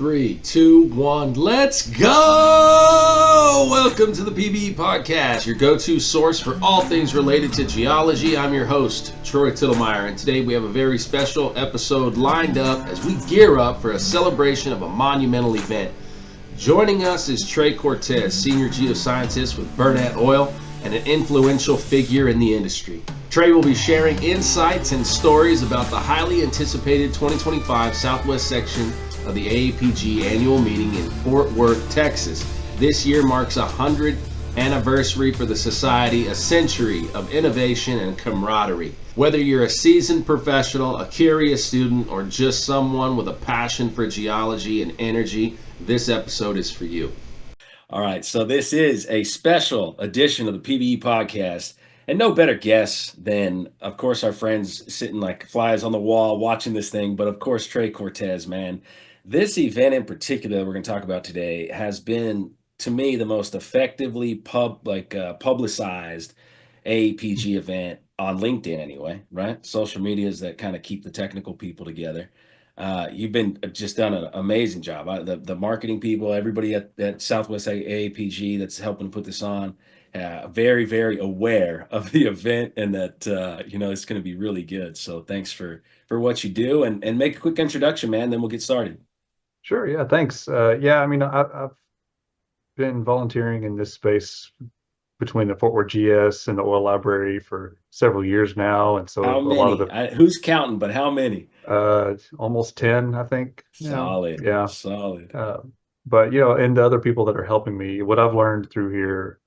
3, 2, 1, let's go! Welcome to the PBE Podcast, your go-to source for all things related to geology. I'm your host, Troy Tittlemeyer, and today we have a very special episode lined up as we gear up for a celebration of a monumental event. Joining us is Trey Cortez, senior geoscientist with Burnett Oil and an influential figure in the industry. Trey will be sharing insights and stories about the highly anticipated 2025 Southwest section of the AAPG annual meeting in Fort Worth, Texas. This year marks a 100th anniversary for the society, a century of innovation and camaraderie. Whether you're a seasoned professional, a curious student, or just someone with a passion for geology and energy, this episode is for you. All right, so this is a special edition of the PBE Podcast. And no better guest than, of course, our friends sitting like flies on the wall watching this thing, but of course, Trey Cortez, man. This event in particular that we're going to talk about today has been, to me, the most effectively publicized AAPG event on LinkedIn anyway, right? Social medias that kind of keep the technical people together. You've been just done an amazing job. The marketing people, everybody at Southwest AAPG that's helping put this on, very, very aware of the event and that, it's going to be really good. So thanks for what you do and make a quick introduction, man, then we'll get started. Sure. Yeah. Thanks. I've been volunteering in this space between the Fort Worth GS and the oil library for several years now. And so How a lot of many? Who's counting, but how many? almost 10, I think. Solid. Yeah. Solid. But, and the other people that are helping me, what I've learned through here,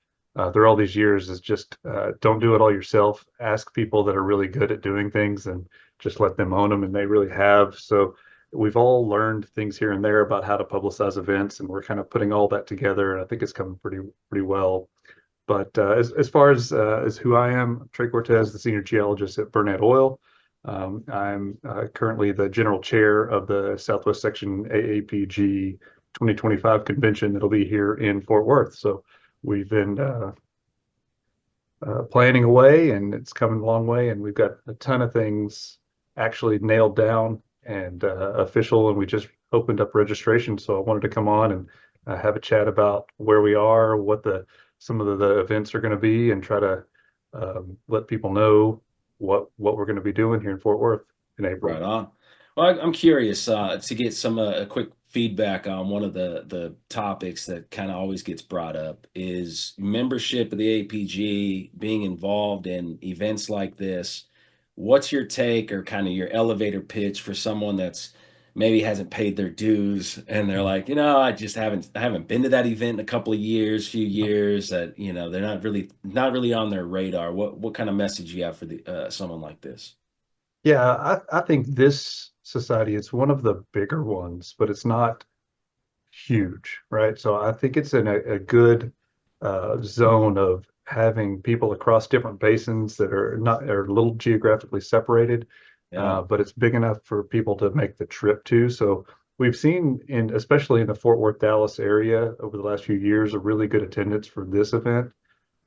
through all these years is just don't do it all yourself. Ask people that are really good at doing things and just let them own them. And they really have. So we've all learned things here and there about how to publicize events, and we're kind of putting all that together. And I think it's coming pretty well. But as far as who I am, Trey Cortez, the senior geologist at Burnett Oil. I'm currently the general chair of the Southwest Section AAPG 2025 convention that'll be here in Fort Worth. So we've been planning away, and it's coming a long way. And we've got a ton of things actually nailed down and official, and we just opened up registration. So I wanted to come on and have a chat about where we are, what some of the events are going to be, and try to let people know what we're going to be doing here in Fort Worth in April. Right on. Well, I'm curious to get some a quick feedback on one of the topics that kind of always gets brought up is membership of the AAPG, being involved in events like this. What's your take or kind of your elevator pitch for someone that's maybe hasn't paid their dues and they're like, I just haven't been to that event in a few years, that, they're not really on their radar. What kind of message you have for someone like this? Yeah, I think this society is one of the bigger ones, but it's not huge, right? So I think it's in a good zone of having people across different basins that are a little geographically separated. Yeah. But it's big enough for people to make the trip to. So we've seen, especially in the Fort Worth, Dallas area over the last few years, a really good attendance for this event.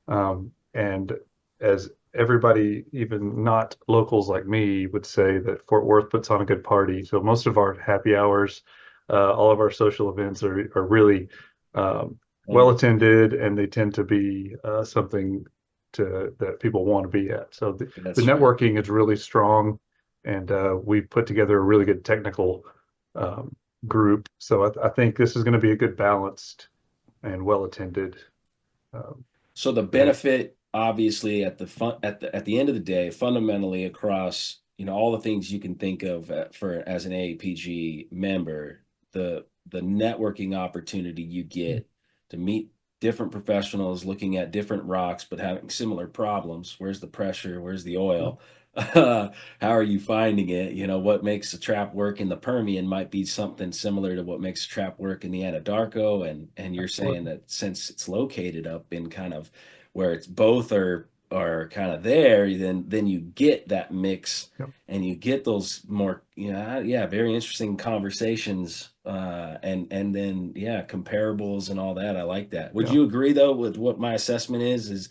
And as everybody, even not locals like me, would say that Fort Worth puts on a good party. So most of our happy hours, all of our social events are really well attended, and they tend to be something that people want to be at. So the networking is really strong. And we've put together a really good technical group. So I think this is going to be a good balanced and well attended. So the benefit, obviously, at the end of the day, fundamentally across all the things you can think of as an AAPG member, the networking opportunity you get to meet different professionals looking at different rocks but having similar problems. Where's the pressure? Where's the oil? How are you finding it? What makes a trap work in the Permian might be something similar to what makes a trap work in the Anadarko. And you're saying that since it's located up in kind of where it's both are kind of there, then you get that mix. Yep. And you get those more, very interesting conversations and then, comparables and all that. I like that. Would you agree, though, with what my assessment is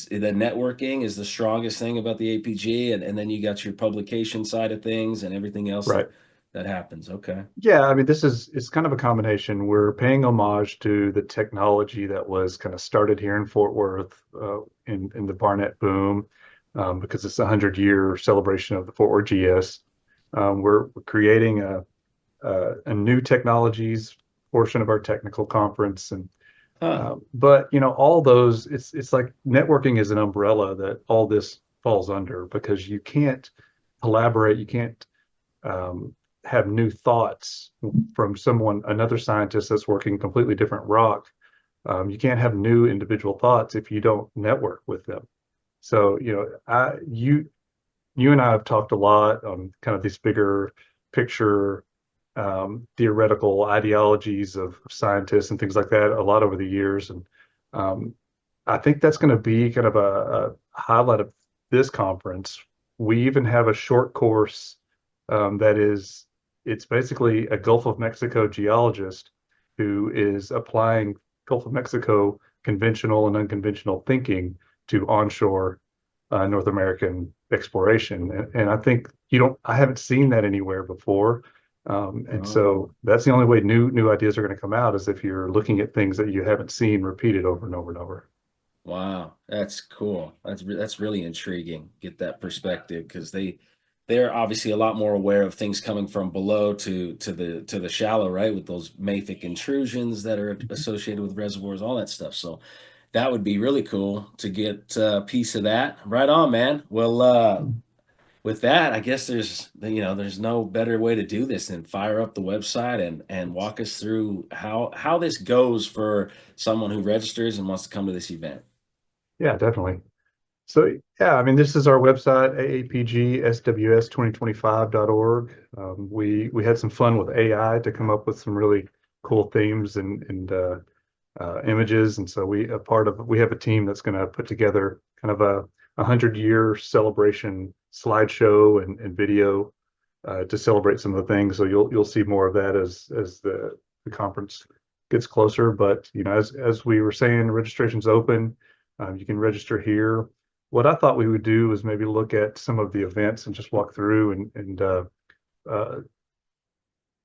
the networking is the strongest thing about the APG, and then you got your publication side of things and everything else right. that happens. Okay. Yeah, I mean, it's kind of a combination. We're paying homage to the technology that was kind of started here in Fort Worth in the Barnett boom, because it's a 100-year celebration of the Fort Worth GS. We're creating a new technologies portion of our technical conference, and Huh. but all those, it's like networking is an umbrella that all this falls under, because you can't collaborate, you can't have new thoughts from another scientist that's working completely different rock. You can't have new individual thoughts if you don't network with them. So, you and I have talked a lot on kind of these bigger picture, theoretical ideologies of scientists and things like that a lot over the years. And um, I think that's going to be kind of a highlight of this conference. We even have a short course it's basically a Gulf of Mexico geologist who is applying Gulf of Mexico conventional and unconventional thinking to onshore North American exploration. And I think I haven't seen that anywhere before. And Oh, so that's the only way new ideas are going to come out, is if you're looking at things that you haven't seen repeated over and over and over. wow. That's cool. That's really intriguing. Get that perspective because they're obviously a lot more aware of things coming from below to the shallow, right? With those mafic intrusions that are associated with reservoirs, all that stuff. So that would be really cool to get a piece of that. Right on, man. Well, with that, I guess there's no better way to do this than fire up the website and walk us through how this goes for someone who registers and wants to come to this event. Yeah, definitely. So yeah, I mean, this is our website, AAPG SWS 2025.org. We had some fun with AI to come up with some really cool themes and images, and so we have a team that's going to put together kind of a 100-year celebration slideshow and video to celebrate some of the things. So you'll see more of that as the conference gets closer. But as we were saying, registration's open. You can register here. What I thought we would do is maybe look at some of the events and just walk through and uh,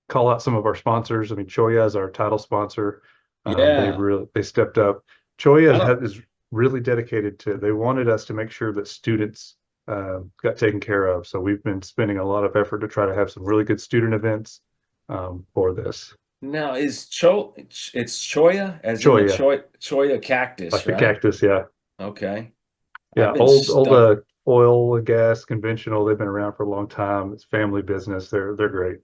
call out some of our sponsors. I mean, Choya is our title sponsor. Yeah, They stepped up. Choya I don't. is really dedicated to. They wanted us to make sure that students got taken care of. So we've been spending a lot of effort to try to have some really good student events for this. Now it's choya as in the Choya, choya cactus, like the right? cactus, yeah. Okay. I've Yeah, been old stuck. oil and gas, conventional. They've been around for a long time. It's family business. They're great.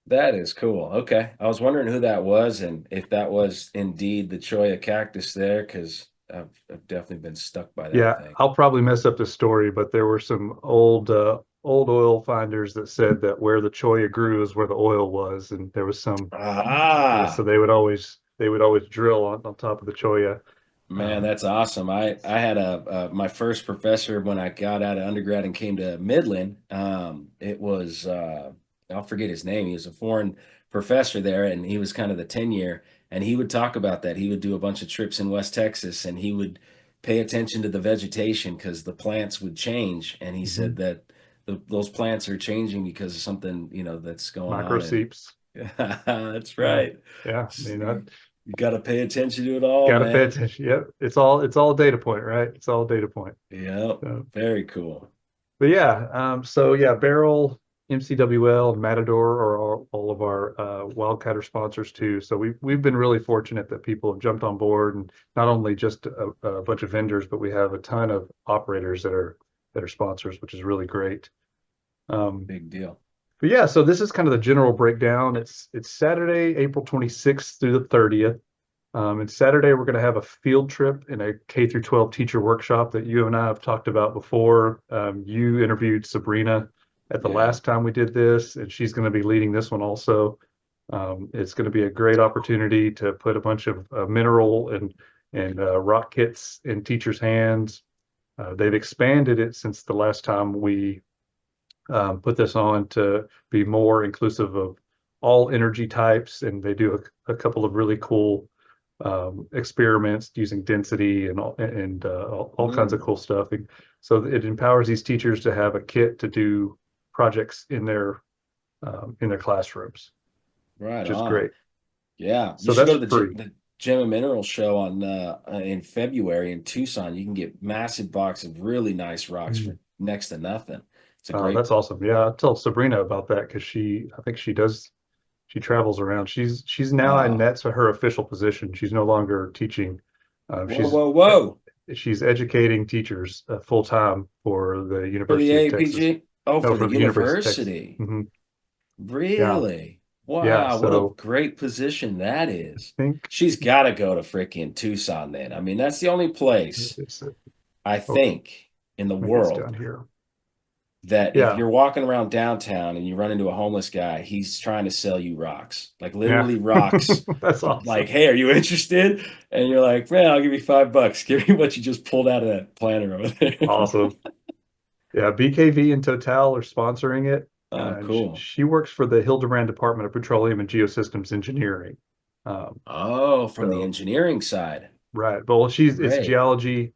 That is cool. Okay. I was wondering who that was and if that was indeed the choya cactus there, because I've definitely been stuck by that Yeah, thing. I'll probably mess up the story, but there were some old oil finders that said that where the cholla grew is where the oil was, and there was some, yeah. So Ah, they would always drill on top of the cholla. man, Um, that's awesome. I had my first professor when I got out of undergrad and came to Midland. It was I'll forget his name. He was a foreign professor there, and he was kind of the tenure. And he would talk about that. He would do a bunch of trips in West Texas, and he would pay attention to the vegetation because the plants would change. And he said mhm. that those plants are changing because of something that's going on. And Microseeps. that's Yeah, right. yeah. I mean, I You got to pay attention to it all, gotta pay man. attention. Yep, it's all a data point, right? It's all a data point. Yep. So, Very cool. but yeah, so yeah, Barrel, MCWL, and Matador are all of our Wildcatter sponsors too. So we've been really fortunate that people have jumped on board, and not only just a bunch of vendors, but we have a ton of operators that are sponsors, which is really great. Um, Big deal. but yeah, so this is kind of the general breakdown. It's Saturday, April 26th through the 30th. And Saturday, we're going to have a field trip in a K through 12 teacher workshop that you and I have talked about before. You interviewed Sabrina at the Yeah. last time we did this, and she's going to be leading this one also. It's going to be a great opportunity to put a bunch of mineral and rock kits in teachers' hands. They've expanded it since the last time we put this on to be more inclusive of all energy types, and they do a couple of really cool experiments using density and all kinds of Mm. cool stuff. And so it empowers these teachers to have a kit to do projects in their in their classrooms, Right which is on. great. Yeah, you So should go that's to free. the Gem and Mineral show on in February in Tucson. You can get massive box of really nice rocks for next to nothing. It's a great. That's awesome. Yeah, I'll tell Sabrina about that because I think she travels around. She's now and Uh, that's her official position. She's no longer teaching. whoa, She's whoa, whoa! she's educating teachers full time for the For the University of Texas. AAPG? Oh, No, for the for the University of Texas. university. Yeah, Really? yeah. Wow, what a So great position that I is. think She's got to go to freaking Tucson then. I mean, that's the only place it's I oh, think in the maybe it's down world here. that if Yeah, you're walking around downtown and you run into a homeless guy, he's trying to sell you rocks, like yeah. literally rocks. That's Like, awesome. hey, are you interested? And you're like, man, I'll give you $5. Give me what you just pulled out of that planter over there. Awesome. Yeah, BKV and Total are sponsoring it. Oh, And cool. she works for the Hildebrand Department of Petroleum and Geosystems Engineering. Um, Oh, from the so engineering side. right, but well, it's Great. geology.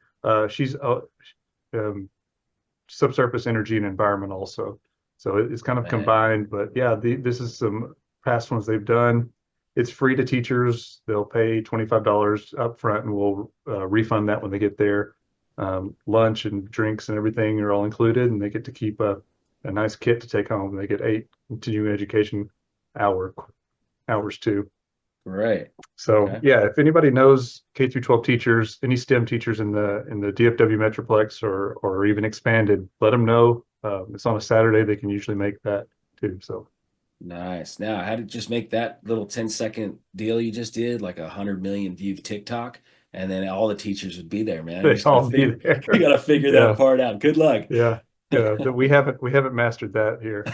She's um, subsurface energy and environment also. So it's kind of Man. combined. But yeah, this is some past ones they've done. It's free to teachers. They'll pay $25 up front, and we'll refund that when they get there. Lunch and drinks and everything are all included, and they get to keep a nice kit to take home. They get 8 continuing education hour hours too. Great. So Okay. yeah, if anybody knows K through 12 teachers, any STEM teachers in the DFW Metroplex or even expanded, let them know. It's on a Saturday. They can usually make that too. So Nice. Now, how to just make that little 10-second deal you just did, like 100 million view TikTok, and then all the teachers would be there, man. You they just gotta all be figure you there. gotta figure that Yeah, part out. Good luck. yeah, yeah. We haven't mastered that here.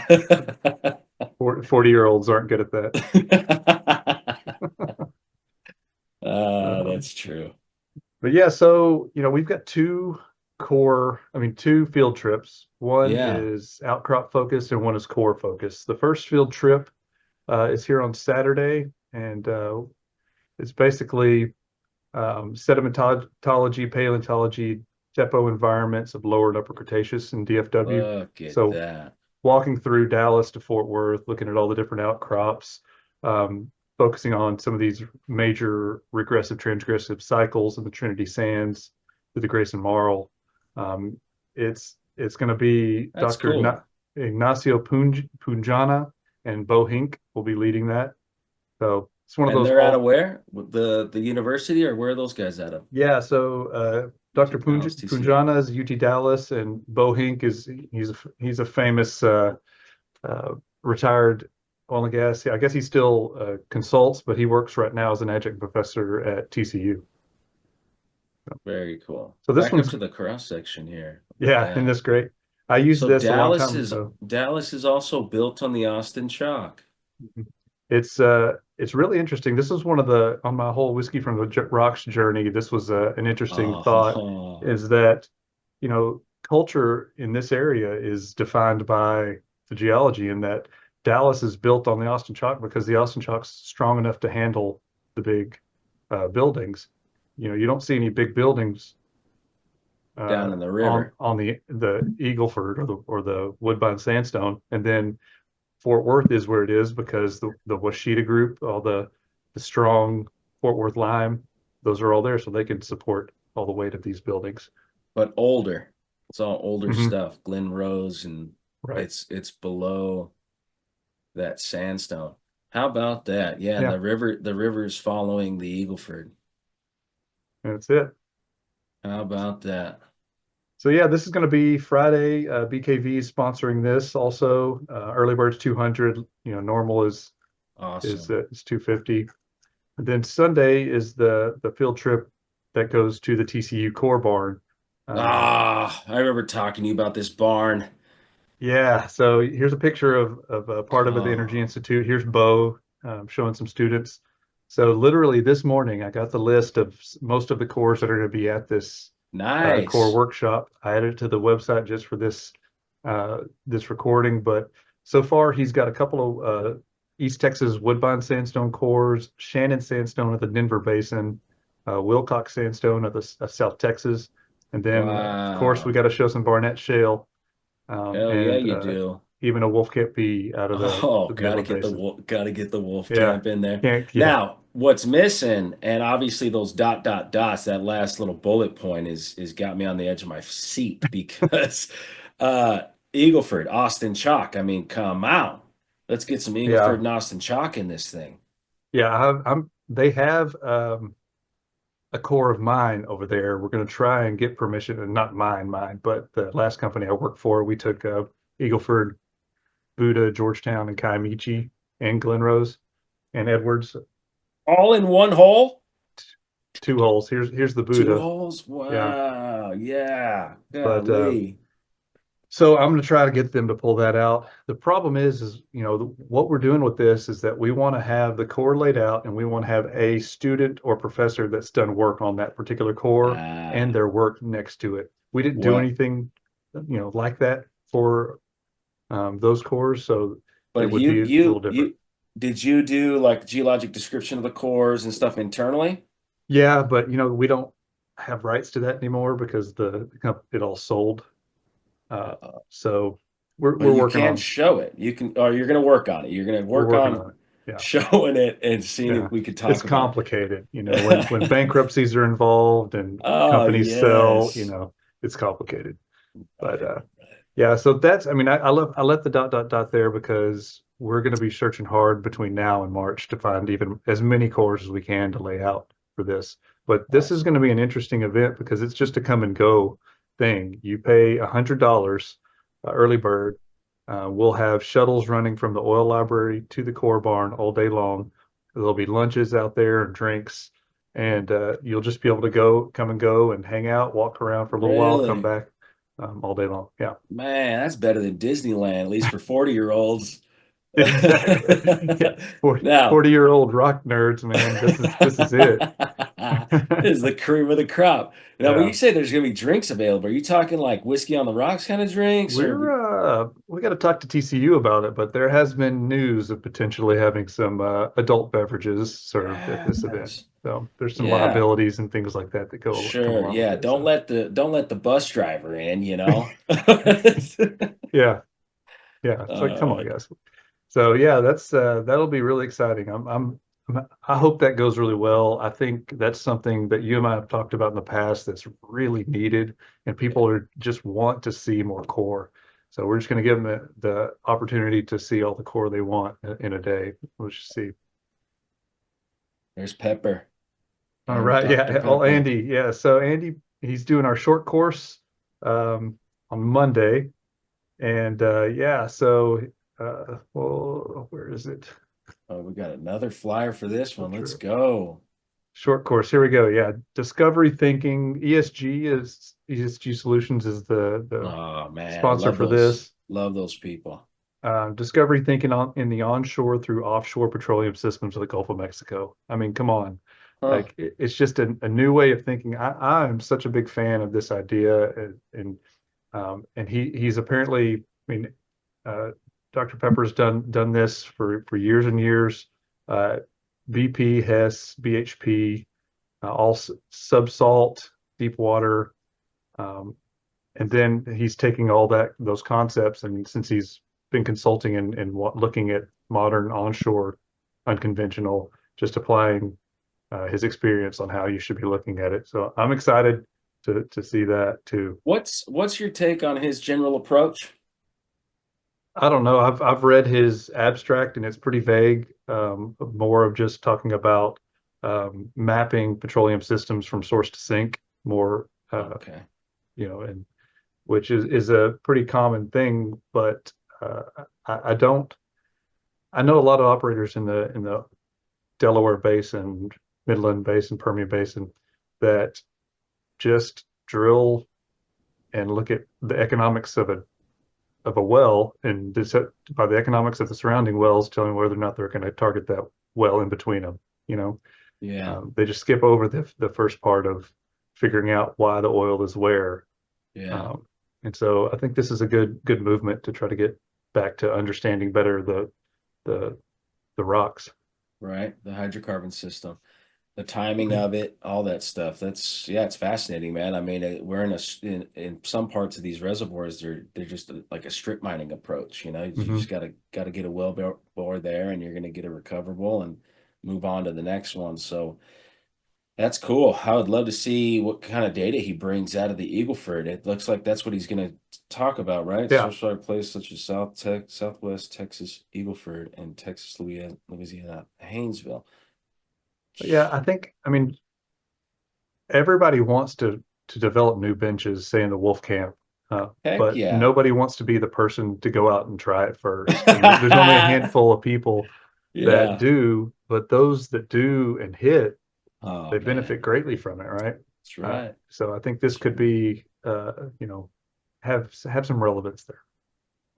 40-year-olds aren't good at that. Uh, That's true. but yeah, so we've got two field trips. One Yeah. is outcrop focused and one is core focused. The first field trip is here on Saturday, and it's basically sedimentology, paleontology, depo environments of lower and upper Cretaceous in DFW. Look at So that. walking through Dallas to Fort Worth, looking at all the different outcrops, um, focusing on some of these major regressive, transgressive cycles in the Trinity Sands, to the Grayson Marl. Um, it's going to be That's Dr. cool. Ignacio Punjana and Bo Hink will be leading that. So it's one of And those they're out of all. where? The university, or where are those guys out of? Yeah, so UT Dr. Dallas, TCU. Punjana is UT Dallas, and Bo Hink he's a famous uh, retired oil and gas. I guess he still consults, but he works right now as an adjunct professor at TCU. Very cool. So this Back up one's to the cross section here. Look at yeah, isn't that. this great? I used So this a long time ago. Dallas is also built on the Austin Chalk. It's really interesting. This is one of the on my whole whiskey from the rocks journey. This was an interesting thought. Oh, Is that culture in this area is defined by the geology, and that Dallas is built on the Austin Chalk because the Austin Chalk's strong enough to handle the big buildings. You don't see any big buildings down in the on river. the Eagleford or the Woodbine Sandstone, and then Fort Worth is where it is because the Washita group, all the strong Fort Worth lime, those are all there, so they can support all the weight of these buildings. But older. It's all older Hmm. stuff. Glen Rose, and Right. it's below that sandstone. How about that? Yeah, and Yeah, the river's following the Eagleford. that's it. How about that? So yeah, this is going to be Friday. BKV is sponsoring this also. Early bird's 200. Normal Awesome. is 250. And then Sunday is the field trip that goes to the TCU core barn. Um, Ah, I remember talking to you about this barn. Yeah, so here's a picture of a part of the Energy Oh, Institute. Here's Bo showing some students. So literally this morning, I got the list of most of the cores that are going to be at this core nice. workshop. I added it to the website just for this recording, but so far he's got a couple of East Texas Woodbine Sandstone cores, Shannon Sandstone at the Denver Basin, Wilcox Sandstone at the South Texas, and then of course we Wow. got to show some Barnett Shale. Hell yeah, And you do. even a Wolfcamp B out of Oh, the gotta Midland get Basin. the wolf Yeah, camp in there. can't, yeah, Now, what's missing, and obviously those dot dot dots, that last little bullet point is got me on the edge of my seat because uh Eagleford, Austin Chalk. I mean, come on. Let's get some Eagleford yeah, and Austin Chalk in this thing. yeah. They have a core of mine over there. We're going to try and get permission, and not mine, but the last company I worked for, we took Eagleford, Buda, Georgetown, and Kiamichi, and Glenrose and Edwards. All in one hole? 2 holes. Here's the Two Buda. holes? Yeah, Wow. Yeah. but Golly. so I'm going to try to get them to pull that out. The problem is what we're doing with this is that we want to have the core laid out, and we want to have a student or professor that's done work on that particular core and Ah, their work next to it. We didn't do well, anything, like that for those cores, so it but would be a little different. you did you do like geologic description of the cores and stuff internally? Yeah, but we don't have rights to that anymore because it all sold. So we're But you working can on show it. You can, or you're going to work on it. You're going to we're work working on on it. Yeah. showing it and seeing Yeah, if we could it's talk about complicated, when it. bankruptcies are involved and Oh, companies sell, yes. it's complicated. But Right. yeah, so that's, I mean, I let the dot dot dot there because we're going to be searching hard between now and March to find even as many cores as we can to lay out for this. But this is Awesome. going to be an interesting event because it's just a come and go thing. You pay $100 early bird. We'll have shuttles running from the oil library to the core barn all day long. There'll be lunches out there and drinks, and you'll just be able to come and go and hang out, walk around for a little while, come Really? back all day long. Yeah, Man, that's better than Disneyland, at least for 40-year-olds. exactly. Yeah, 40, Now, 40-year-old rock nerds, man. This is it. this is the cream of the crop. Now, when you Yeah. say there's going to be drinks available, are you talking like whiskey on the rocks kind of drinks, or We got to talk to TCU about it, but there has been news of potentially having some adult beverages served at this event. yes, So there's some yeah, liabilities and things like that that come sure, along with yeah. it. So Don't let the bus driver in, you know. yeah, yeah. It's like, come on, Uh, guys. So yeah, that'll be really exciting. I hope that goes really well. I think that's something that you and I have talked about in the past that's really needed, and people are just want to see more core. So we're just going to give them the opportunity to see all the core they want in a day. We'll just see. there's Pepper All and right, Dr. yeah. Oh, Pepper. Andy, yeah. So Andy, he's doing our short course on Monday, and yeah. So well, where is it? Oh, we got another flyer for this one. Let's True. go. Short course. Here we go. Yeah. Discovery thinking. ESG Solutions is the Oh man, sponsor for this. love those people. Discovery thinking in the onshore through offshore petroleum systems of the Gulf of Mexico. I mean, come on. Huh. Like it's just a new way of thinking. I'm such a big fan of this idea, and he's apparently. I mean, uh, Dr. Pepper's done this for years and years. Uh, BP, Hess, BHP, all subsalt, deep water, um, and then he's taking all those concepts, and since he's been consulting and looking at modern onshore unconventional, just applying his experience on how you should be looking at it. So I'm excited to see that too. What's your take on his general approach? I don't know. I've read his abstract and it's pretty vague. More of just talking about mapping petroleum systems from source to sink. More, Okay. and which is a pretty common thing. But uh, I don't. I know a lot of operators in the Delaware Basin, Midland Basin, Permian Basin that just drill and look at the economics of a well and by the economics of the surrounding wells, telling whether or not they're going to target that well in between them. Yeah. They just skip over the first part of figuring out why the oil is where. Yeah. And so I think this is a good movement to try to get back to understanding better the rocks. Right. The hydrocarbon system. the timing of it, all that stuff. That's yeah, it's fascinating, man. I mean, we're in some parts of these reservoirs, they're just like a strip mining approach. You know, you Hmm. just gotta get a well bore there, and you're gonna get a recoverable and move on to the next one. So that's cool. I would love to see what kind of data he brings out of the Eagleford. It looks like that's what he's going to talk about, right? Yeah. Surfside places such as Southwest Texas, Eagleford, and Texas, Louisiana, Haynesville. Yeah, I mean, everybody wants to develop new benches, say in the wolf camp, Heck but yeah. nobody wants to be the person to go out and try it first. I mean, there's only a handful of people that Yeah. do, but those that do and hit, Oh they man. benefit greatly from it, right? That's right. So I think this That's could right. be, have some relevance there.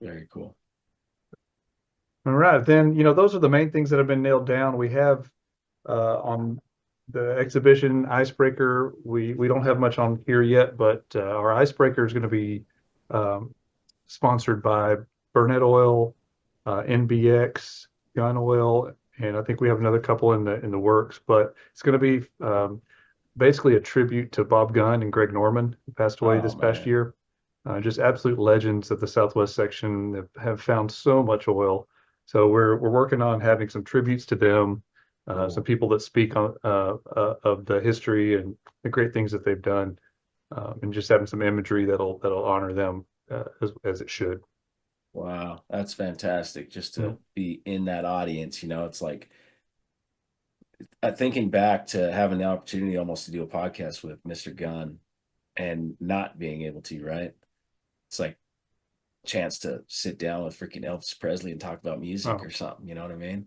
Very cool. All right, then, those are the main things that have been nailed down. We have on the exhibition icebreaker, we don't have much on here yet, but our icebreaker is going to be um, sponsored by Burnett Oil, NBX, Gun Oil, and I think we have another couple in the works. But it's going to be basically a tribute to Bob Gunn and Greg Norman, who passed away Oh this past man. year. Just absolute legends of the Southwest section that have found so much oil. So we're working on having some tributes to them, some Cool. people that speak on of the history and the great things that they've done, and just having some imagery that'll honor them as it should. Wow. That's fantastic. Just Yeah. to be in that audience, it's like thinking back to having the opportunity almost to do a podcast with Mr. Gunn and not being able to, right? It's like a chance to sit down with freaking Elvis Presley and talk about music Oh, or something, you know what I mean?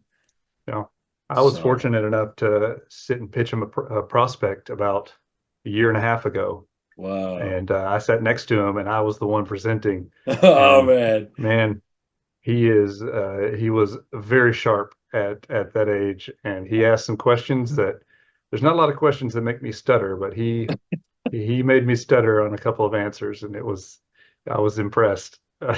yeah. I was So, fortunate enough to sit and pitch him a prospect about a year and a half ago, whoa. and I sat next to him, and I was the one presenting. Oh And man. man, he was very sharp at that age, and he asked some questions that there's not a lot of questions that make me stutter, but he made me stutter on a couple of answers, and I was impressed. How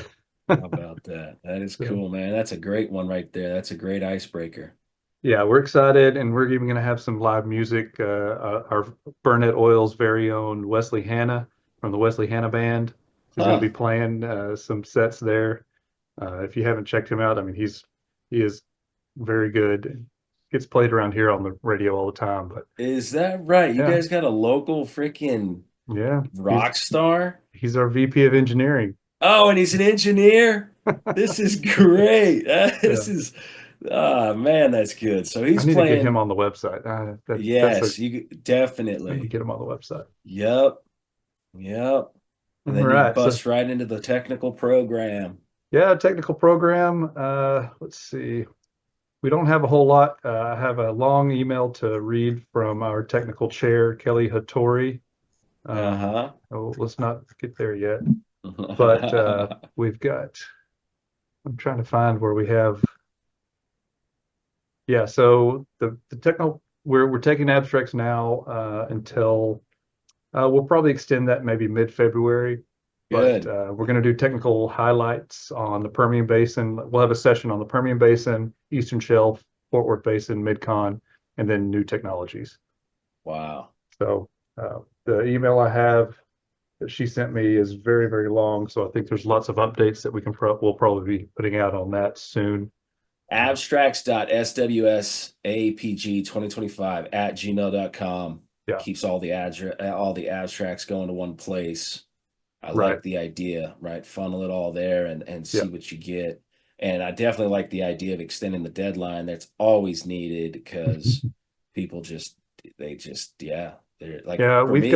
about that? That is So, cool, man. That's a great one right there. That's a great icebreaker. yeah, we're excited, and we're even going to have some live music. Our Burnett Oil's very own Wesley Hanna from the Wesley Hanna Band is going to be Huh. playing some sets there. If you haven't checked him out, I mean, he is very good. Gets played around here on the radio all the time. But Is that right? You yeah, guys got a local freaking yeah, rock star? he's our VP of engineering. Oh, and he's an engineer. This is great. Yeah, This is, ah, man, that's good. So I he's need to get him playing. on the website. Yes, you I need to definitely. get him on the website. Yep. Yep. All And then you right, so bust right into the technical program. yeah, technical program. Let's see. We don't have a whole lot. I have a long email to read from our technical chair, Kelly Hattori. Uh-huh. Oh, let's not get there yet. But we've got, I'm trying to find where we have, yeah, so the technical, we're taking abstracts now until, we'll probably extend that maybe mid-February, but Good. we're going to do technical highlights on the Permian Basin. We'll have a session on the Permian Basin, Eastern Shelf, Fort Worth Basin, MidCon, and then new technologies. Wow. So the email I have that she sent me is very, very long. So I think there's lots of updates that we'll probably be putting out on that soon. Abstracts.swsapg2025 at gmail.com Yeah, keeps all the abstracts going to one place. I right. like the idea, right? Funnel it all there and Yeah. see what you get. And I definitely like the idea of extending the deadline. That's always needed because people yeah, they're like Yeah, for me,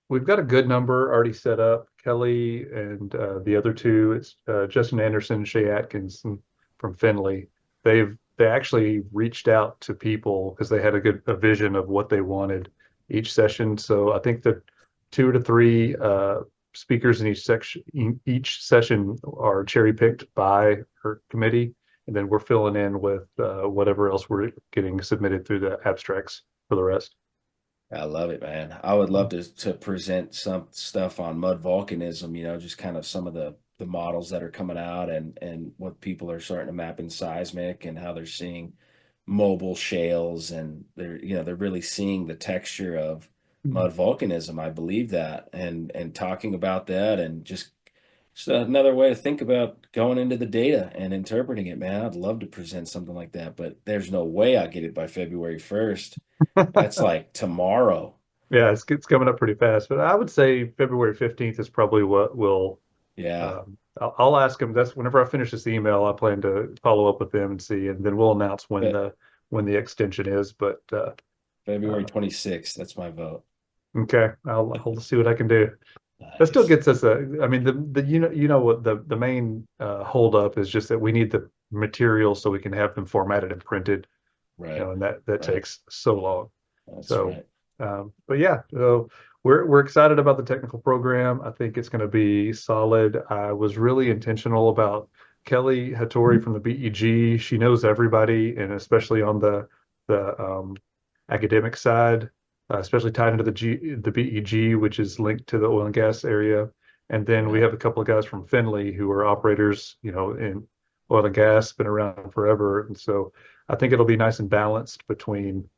we've got a good number already set up. Kelly and the other two, it's Justin Anderson and Shay Atkins from Finley. They actually reached out to people because they had a vision of what they wanted each session. So I think that 2 to 3 speakers in each session are cherry picked by her committee, and then we're filling in with whatever else we're getting submitted through the abstracts for the rest. I love it, man. I would love to present some stuff on mud volcanism, just kind of some of the models that are coming out and what people are starting to map in seismic and how they're seeing mobile shales, and they're really seeing the texture of Mhm. mud volcanism. I believe that, and talking about that, and just another way to think about going into the data and interpreting it, man. I'd love to present something like that, but there's no way I'll get it by February 1st. That's like tomorrow. Yeah, it's coming up pretty fast, but I would say February 15th is probably what will. Yeah. I'll ask them. That's whenever I finish this email, I plan to follow up with them and see, and then we'll announce Fe- when the extension is. But February uh, 26th. That's my vote. okay, I'll see what I can do. That still Nice. gets us a. I mean, the you know what the main hold up is just that we need the materials so we can have them formatted and printed. Right. And that Right. takes so long. That's So, right. but yeah, so we're excited about the technical program. I think it's going to be solid. I was really intentional about Kelly Hattori from the BEG. She knows everybody, and especially on the academic side, especially tied into the BEG, which is linked to the oil and gas area. And then we Yeah. have a couple of guys from Finley who are operators, in oil and gas, been around forever, and so I think it'll be nice and balanced between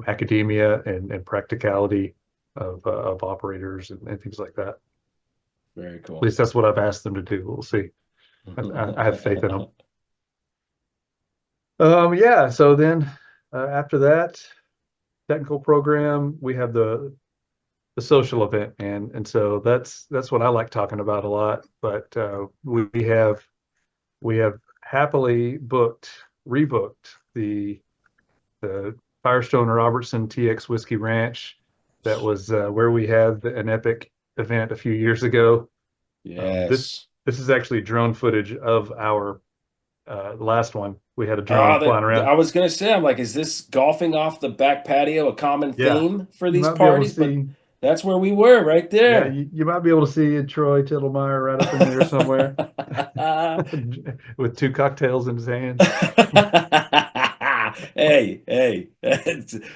academia and practicality of operators and things like that. Very At cool. least that's what I've asked them to do. We'll see. I have faith in them. Yeah. So then after that technical program, we have the social event, and so that's what I like talking about a lot. But we have happily rebooked the Firestone Robertson TX Whiskey Ranch. That was where we had an epic event a few years ago. This Yes. this is actually drone footage of our last one. We had a Ah, drone flying I around. was gonna say, I'm like, is this golfing off the back patio a common Yeah, theme for you these might be able to parties? But see. that's where we were right Yeah, there. you might be able to see Troy Tittlemeyer right up in there somewhere with two cocktails in his hand. Hey, hey,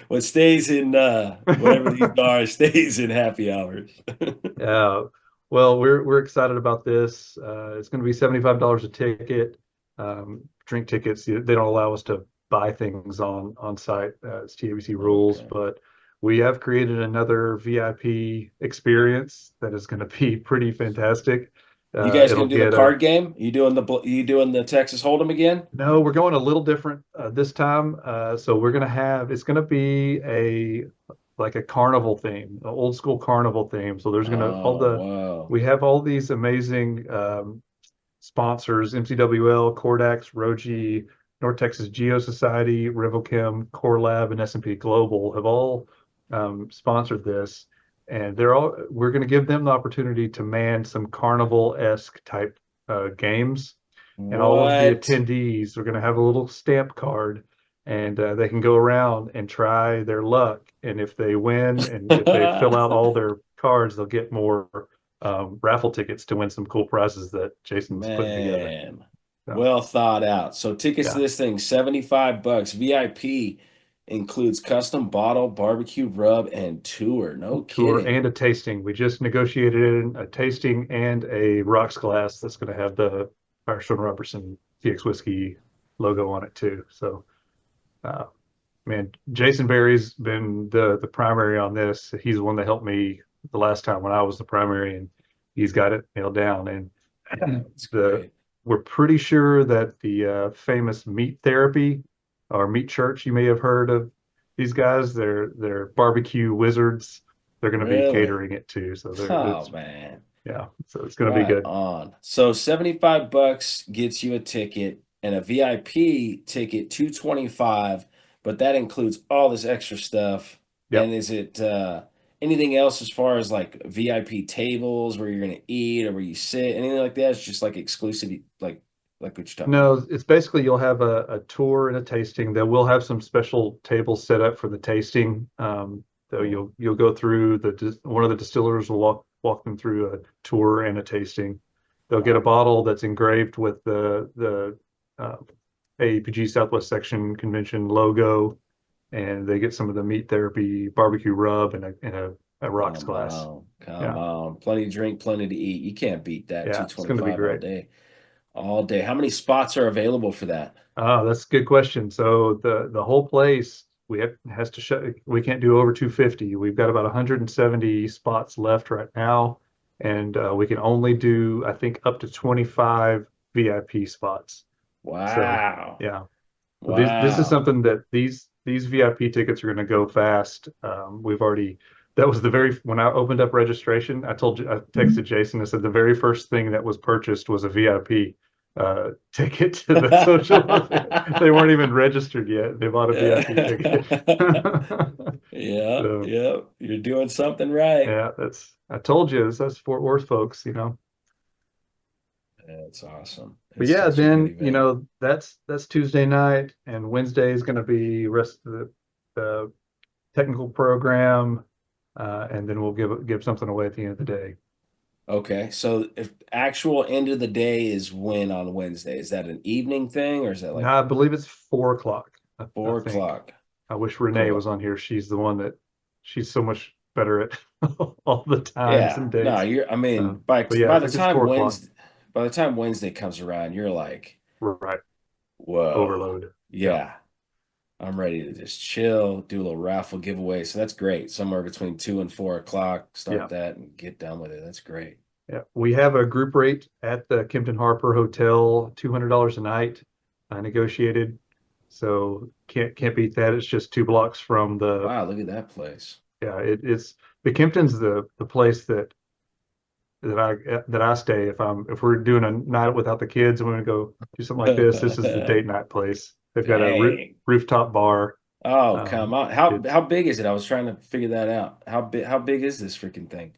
what stays in whatever these are stays in happy hours. Yeah. Well, we're excited about this. It's going to be $75 a ticket. Drink tickets, they don't allow us to buy things on site. It's TABC rules, Okay. but we have created another VIP experience that is going to be pretty fantastic. You guys It'll gonna do the get a card game? You doing the Texas Hold'em again? No, we're going a little different this time. So we're going to have it's going to be a like a carnival theme, an old school carnival theme. So there's going to Oh, wow. we have all these amazing sponsors: MCWL, Cordax, Rogi, North Texas Geo Society, Rivochem, Core Lab, and S&P Global have all sponsored this, and we're going to give them the opportunity to man some carnival-esque type games, and all of the What? attendees are going to have a little stamp card, and they can go around and try their luck. And if they win, and if they fill out all their cards, they'll get more raffle tickets to win some cool prizes that Jason's putting together. Man, So well thought out. So tickets to yeah, this thing, $75. VIP includes custom bottle, barbecue rub, and tour. No tour kidding. and a tasting. We just negotiated in a tasting and a rocks glass that's going to have the Firestone Robertson TX whiskey logo on it too. So uh, man, Jason Berry's been the primary on this. He's the one that helped me the last time when I was the primary, and he's got it nailed down. And That's the great. we're pretty sure that the famous meat therapy or meat church, you may have heard of these guys. They're barbecue wizards. They're going to be Really? catering it too. So Oh it's man. yeah. So it's going to be Right good. on. So $75 gets you a ticket, and a VIP ticket 225, but that includes all this extra stuff. Yep. And is it anything else as far as like VIP tables where you're gonna eat or where you sit, anything like that? It's just like exclusive, like what you're talking No, about. it's basically you'll have a tour and a tasting. They will have some special tables set up for the tasting. So Cool. you'll go through one of the distillers will walk them through a tour and a tasting. They'll get a Wow. bottle that's engraved with the uh, AAPG Southwest Section Convention logo, and they get some of the meat therapy barbecue rub and a rocks Come glass. on, come Yeah, on. Plenty to drink, plenty to eat. You can't beat that yeah, it's going to be 225 all great. day. All day. How many spots are available for that? Oh, that's a good question. So the whole place has to shut. We can't do over 250. We've got about 170 spots left right now, and we can only do, I think, up to 25 VIP spots. So Wow. yeah, so this is Wow. something that these VIP tickets are going to go fast. We've already that was the very when I opened up registration, I texted Jason. I said the very first thing that was purchased was a VIP ticket to the social event. They weren't even registered yet. They bought a VIP ticket. Yeah, So yeah, you're doing something right. yeah, I told you, that's Fort Worth folks, you know. That's awesome. But It's yeah, such a good then event. that's Tuesday night, and Wednesday is going to be rest of the technical program, and then we'll give something away at the end of the day. Okay, so if actual end of the day is when on Wednesday? Is that an evening thing or is that like Now I believe it's 4 o'clock. I 4 think. o'clock? I wish Renee was Cool. on here. She's the one that she's so much better at all the times Yeah. and No, dates. I mean, But yeah, I think it's 4 o'clock. By the time Wednesday comes around, you're like, Right. whoa, Overload. Yeah. yeah, I'm ready to just chill, do a little raffle giveaway. So that's great. Somewhere between 2 and 4 o'clock, Yeah. start that and get done with it. That's great. Yeah. We have a group rate at the Kempton Harper Hotel, $200 a night, negotiated. So can't beat that. It's just 2 blocks from the Wow, look at that place. yeah, it's the Kempton's the place that I stay if we're doing a night without the kids and we're gonna go do something like this is the date night place. They've got a Dang. rooftop bar. Oh, come on. How It's big is it? I was trying to figure that out. How big is this freaking thing?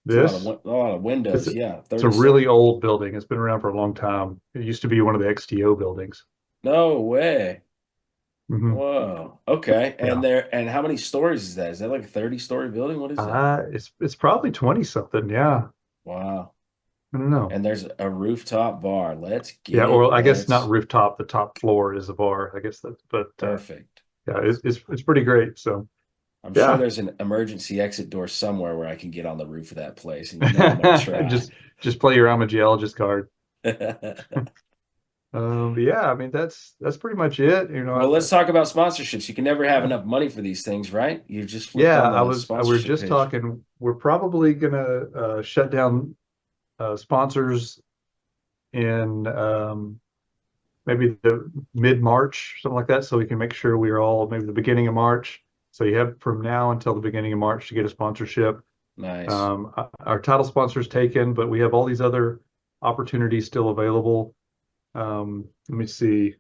It's this a lot of it's windows. Yeah, it's a 30 really story. old building. It's been around for a long time. It used to be one of the XTO buildings. No way. Hmm. Whoa. Okay. Yeah. And how many stories is that? Is that like a 30-story building? What is that? It's probably 20 something. Yeah. Wow. I don't know. And there's a rooftop bar. Let's Yeah, get or it. I guess not Let's rooftop. The top floor is a bar. I guess that, but Perfect. yeah, Perfect. it's pretty great. So I'm sure yeah, there's an emergency exit door somewhere where I can get on the roof of that place, and you know I'm gonna try. just play your I'm a geologist card. But yeah, I mean that's pretty much it. Well, let's talk about sponsorships. You can never have enough money for these things, right? You just flipped yeah, on the we were sponsorship just page. talking. We're probably gonna shut down sponsors in maybe the mid-March, something like that, so we can make sure we are all maybe the beginning of March. So you have from now until the beginning of March to get a sponsorship. Nice. Our title sponsor is taken, but we have all these other opportunities still available. Let me see.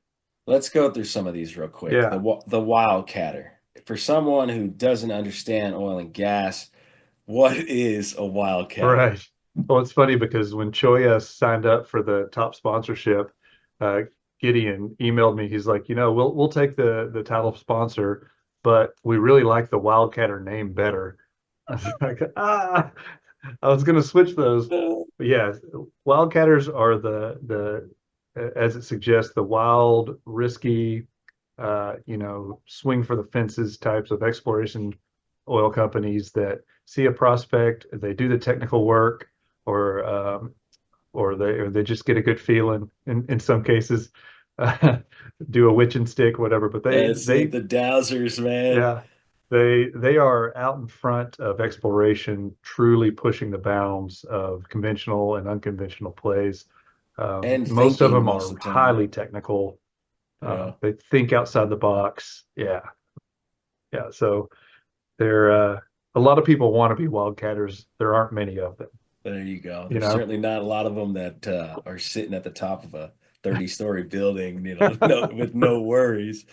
Let's go through some of these real quick. Yeah, The Wildcatter. For someone who doesn't understand oil and gas, what is a Wildcatter? right. Well, it's funny because when Choya signed up for the top sponsorship, uh, Gideon emailed me. He's like, we'll take the title sponsor, but we really like the Wildcatter name better. I was like, I was gonna switch those, but yeah, Wildcatters are the as it suggests, the wild, risky, swing for the fences types of exploration oil companies that see a prospect, they do the technical work, or they just get a good feeling in some cases, do a witch and stick, whatever. But That's it, the Dowsers, man. yeah, they are out in front of exploration, truly pushing the bounds of conventional and unconventional plays. And Most of thinking them most are of the time, highly right? technical. Yeah. They think outside the box. Yeah, yeah. So they're a lot of people want to be wildcatters. There aren't many of them. There you go. You There's know, certainly not a lot of them that are sitting at the top of a 30-story building, no, with no worries.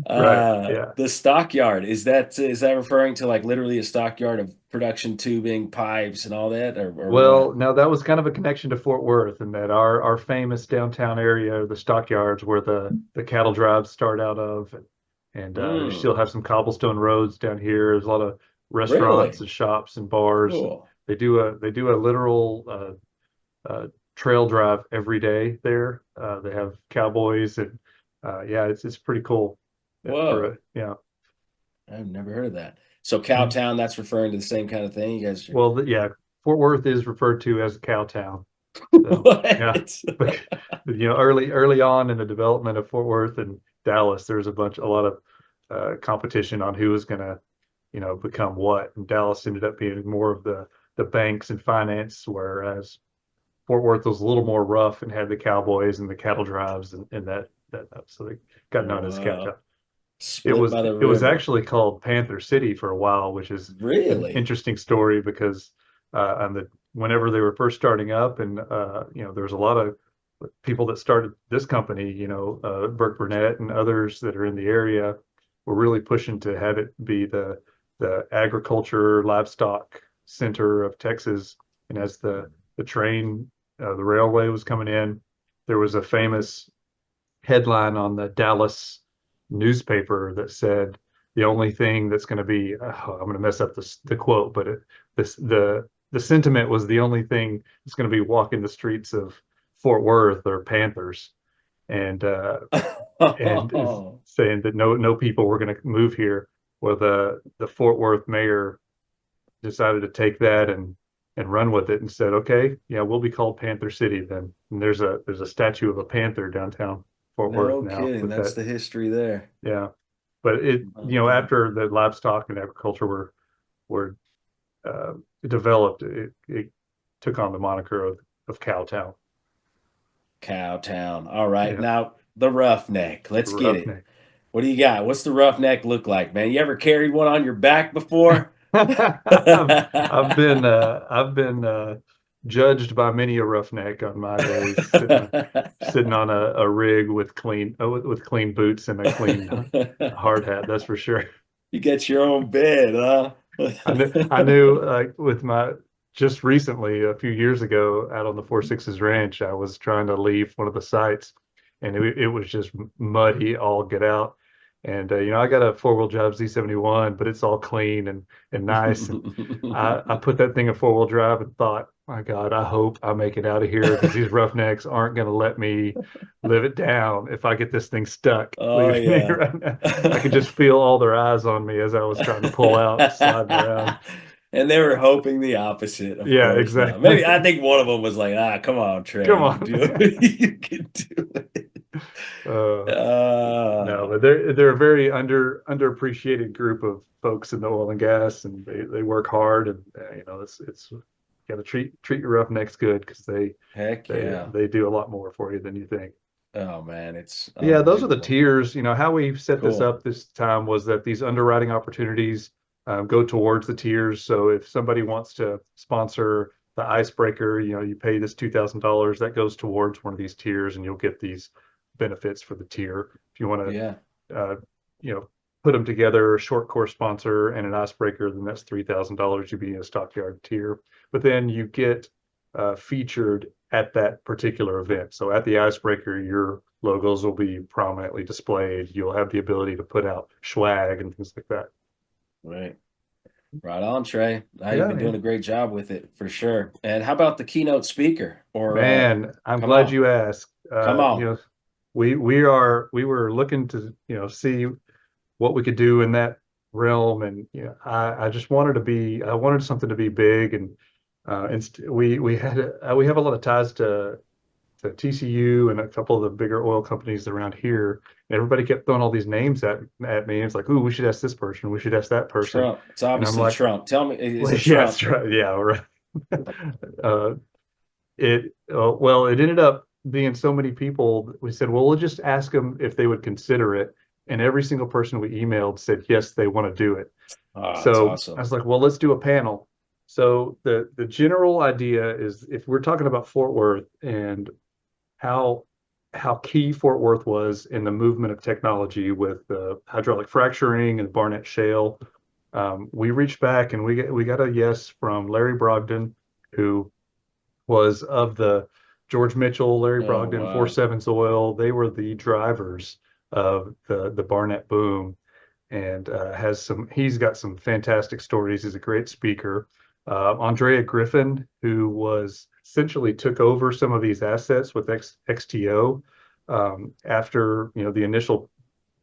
right? Yeah. The stockyard, is that referring to like literally a stockyard of production tubing, pipes, and all that, or Well, what? no, that was kind of a connection to Fort Worth, and that our famous downtown area, the stockyards, where the cattle drives start out of, and you Mm, still have some cobblestone roads down here. There's a lot of restaurants really? and shops and bars, and Cool. they do a literal trail drive every day there. They have cowboys, and yeah, it's pretty cool. Whoa. Yeah. I've never heard of that. So Mhm. Cowtown, that's referring to the same kind of thing. You guys are Well, yeah, Fort Worth is referred to as a cow town. So, yeah, What? but, early on in the development of Fort Worth and Dallas, there was a lot of competition on who was going to, become what. And Dallas ended up being more of the banks and finance, whereas Fort Worth was a little more rough and had the cowboys and the cattle drives and that. So they got known as Cowtown. Wow. Split by the It was river. actually called Panther City for a while, which is an Really? interesting story because on the whenever they were first starting up, and there was a lot of people that started this company, Burke Burnett and others that are in the area were really pushing to have it be the agriculture livestock center of Texas. And as the train, the railway was coming in, there was a famous headline on the Dallas newspaper that said the only thing that's going to be I'm going to mess up the quote, but the sentiment was the only thing that's going to be walking the streets of Fort Worth or Panthers, and and Oh, saying that no people were going to move here. Well, the Fort Worth mayor decided to take that and run with it and said, okay, yeah, we'll be called Panther City then. And there's a statue of a panther downtown Fort Worth no now kidding. with That's that. the history there. Yeah, but About that. after the livestock and agriculture were uh, developed, it took on the moniker of Cowtown. Cowtown. All right. Yeah, Now the roughneck. Let's get it. roughneck. What do you got? What's the roughneck look like, man? You ever carried one on your back before? I've been judged by many a roughneck on my days sitting on a rig with with clean boots and a clean hard hat. That's for sure. You get your own bed, huh? I knew like with my just recently a few years ago out on the Four Sixes Ranch, I was trying to leave one of the sites, and it was just muddy all get out. And I got a four-wheel drive Z71, but it's all clean and nice. And I put that thing in four-wheel drive and thought, my God, I hope I make it out of here because these roughnecks aren't going to let me live it down if I get this thing stuck Oh leaving me yeah. right now. I could just feel all their eyes on me as I was trying to pull out, sliding around. And they were hoping the opposite, of Yeah, course. Now, exactly. maybe I think one of them was like, "Ah, come on, Trey, Come you can on. do it. You can do it." Uh, no, Uh, but they're a very underappreciated group of folks in the oil and gas, and they work hard, and it's you got to treat your roughnecks good because heck yeah. they do a lot more for you than you think. Oh man, it's Yeah, those are the unbelievable. tiers. How we set this Cool. up this time was that these underwriting opportunities go towards the tiers. So if somebody wants to sponsor the icebreaker, you pay this $2,000, that goes towards one of these tiers, and you'll get these benefits for the tier. If you want Yeah. to, put them together, a short course sponsor and an icebreaker, then that's $3,000. You'd be in a stockyard tier. But then you get featured at that particular event. So at the icebreaker, your logos will be prominently displayed. You'll have the ability to put out swag and things like that. Right. Right on, Trey. Now you've Yeah, been doing man. a great job with it for sure. And how about the keynote speaker? Or Man, I'm come glad on, you asked. come on. We were looking to, see what we could do in that realm, and I just I wanted something to be big, and we have a lot of ties to TCU and a couple of the bigger oil companies around here. And everybody kept throwing all these names at me. It's like, ooh, we should ask this person, we should ask that person, Trump. It's and I'm obviously like, Trump. Tell me, is well, it yeah, Trump? that's right, yeah, right. uh, well, it ended up being so many people. We said, well, we'll just ask them if they would consider it. And every single person we emailed said, yes, they want to do it. Oh, that's So I awesome. was like, well, let's do a panel. So the general idea is if we're talking about Fort Worth and how how key Fort Worth was in the movement of technology with the hydraulic fracturing and Barnett Shale, we reached back and we got a yes from Larry Brogdon, who was of the George Mitchell, Larry Oh, Brogdon, Four wow. Sevens Oil. They were the drivers of the Barnett boom, and he's got some fantastic stories. He's a great speaker. Andrea Griffin, who was essentially took over some of these assets with XTO after the initial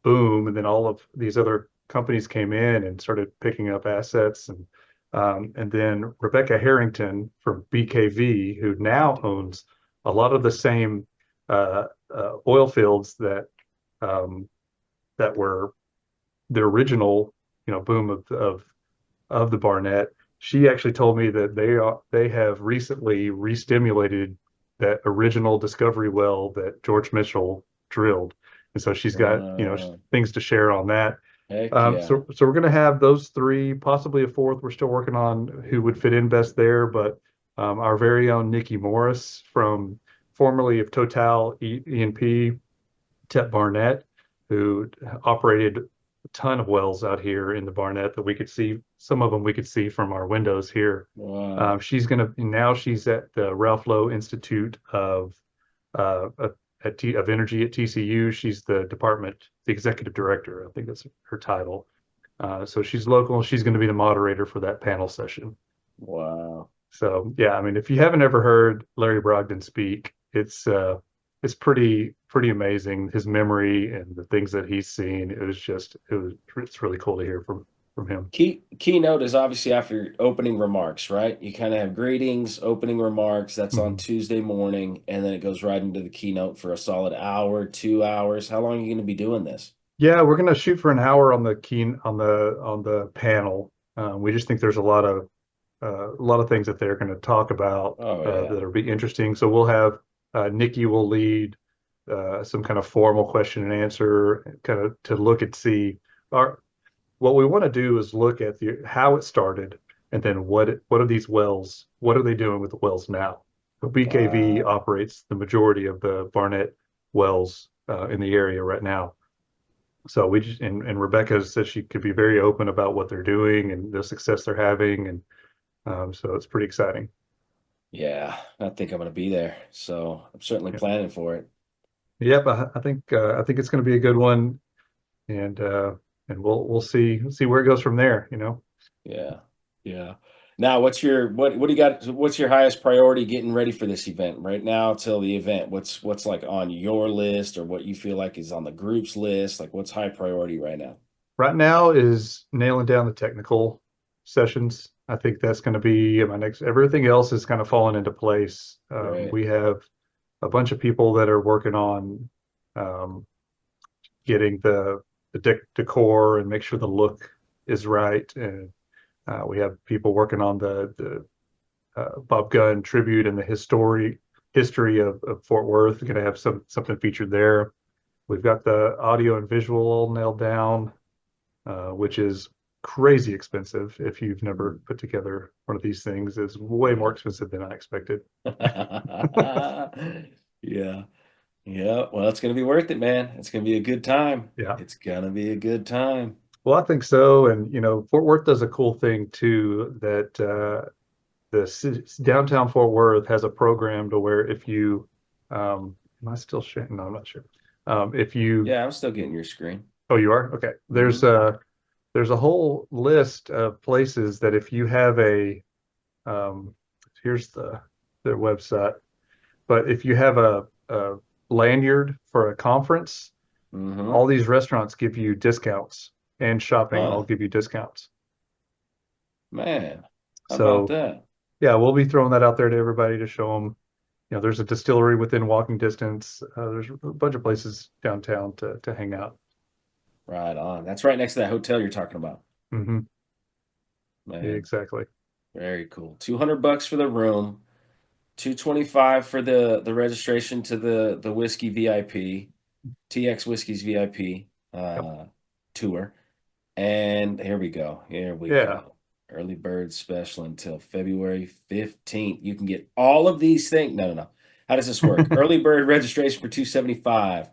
boom, and then all of these other companies came in and started picking up assets, and And then Rebecca Harrington from BKV, who now owns a lot of the same oil fields that were the original, boom of the Barnett. She actually told me that they have recently re-stimulated that original discovery well that George Mitchell drilled, and so she's got Uh, things to share on that. Heck yeah. So we're going to have those three, possibly a fourth. We're still working on who would fit in best there, but our very own Nikki Morris from formerly of Total E&P, Tep Barnett, who operated a ton of wells out here in the Barnett that we could see. Some of them we could see from our windows here. Wow. She's at the Ralph Lowe Institute uh, of Energy at TCU. She's the executive director. I think that's her title. So she's local. She's going to be the moderator for that panel session. Wow. So yeah, I mean, if you haven't ever heard Larry Brogdon speak, it's pretty amazing, his memory and the things that he's seen. It's really cool to hear from him. Keynote is obviously after opening remarks, right? You kind of have greetings, opening remarks. That's on Tuesday morning, and then it goes right into the keynote for a solid hour, 2 hours. How long are you going to be doing this? Yeah, we're gonna shoot for an hour on the panel. We just think there's a lot of things that they're going to talk about Oh yeah. that'll be interesting. So we'll have Nikki will lead some kind of formal question and answer, kind of to look and see what we want to do is look at how it started, and then what are these wells? What are they doing with the wells now? So BKV Wow. operates the majority of the Barnett wells in the area right now. So and Rebecca said she could be very open about what they're doing and the success they're having, and so it's pretty exciting. Yeah, I think I'm going to be there. So I'm certainly Yep. planning for it. Yep, I think it's going to be a good one, and we'll see where it goes from there. Yeah. Yeah. Now, what do you got? What's your highest priority getting ready for this event right now till the event? What's like on your list or what you feel like is on the group's list? Like what's high priority right now? Right now is nailing down the technical sessions. I think that's going to be my next. Everything else is kind of falling into place. Right. We have a bunch of people that are working on um, getting the decor and make sure the look is right, and we have people working on the Bob Gunn tribute and the history of Fort Worth. We're going to have something featured there. We've got the audio and visual all nailed down, which is crazy expensive. If you've never put together one of these things, it's way more expensive than I expected. Yeah. Yeah. Well, it's going to be worth it, man. It's going to be a good time. Yeah. It's going to be a good time. Well, I think so. And, Fort Worth does a cool thing too, that downtown Fort Worth has a program to where if you, am I still sharing? No, I'm not sure. If you, Yeah, I'm still getting your screen. oh, you are? Okay. There's a whole list of places that if you have um, here's their website, but if you have a lanyard for a conference, Mm-hmm. all these restaurants give you discounts, and shopping all Huh. give you discounts. Man, how about So that? yeah, we'll be throwing that out there to everybody to show them. There's a distillery within walking distance. There's a bunch of places downtown to hang out. Right on. That's right next to that hotel you're talking about. Hmm. Yeah, Man, exactly. very cool. $200 for the room, 225 for the registration to the whiskey VIP, TX Whiskey's VIP Yep. tour. And here we go. Here we Yeah. go. Early bird special until February 15th. You can get all of these things. No, no, no. How does this work? Early bird registration for 275.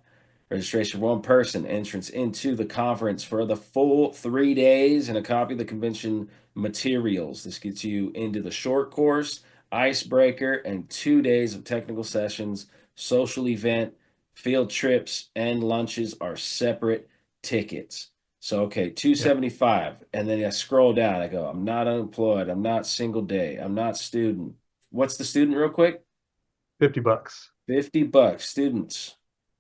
Registration for one person. Entrance into the conference for the full 3 days and a copy of the convention materials. This gets you into the short course, icebreaker, and 2 days of technical sessions, social event, field trips, and lunches are separate tickets. So, okay, Yeah. 275. And then I scroll down. I go, I'm not unemployed. I'm not single day. I'm not student. What's the student real quick? $50. $50 students.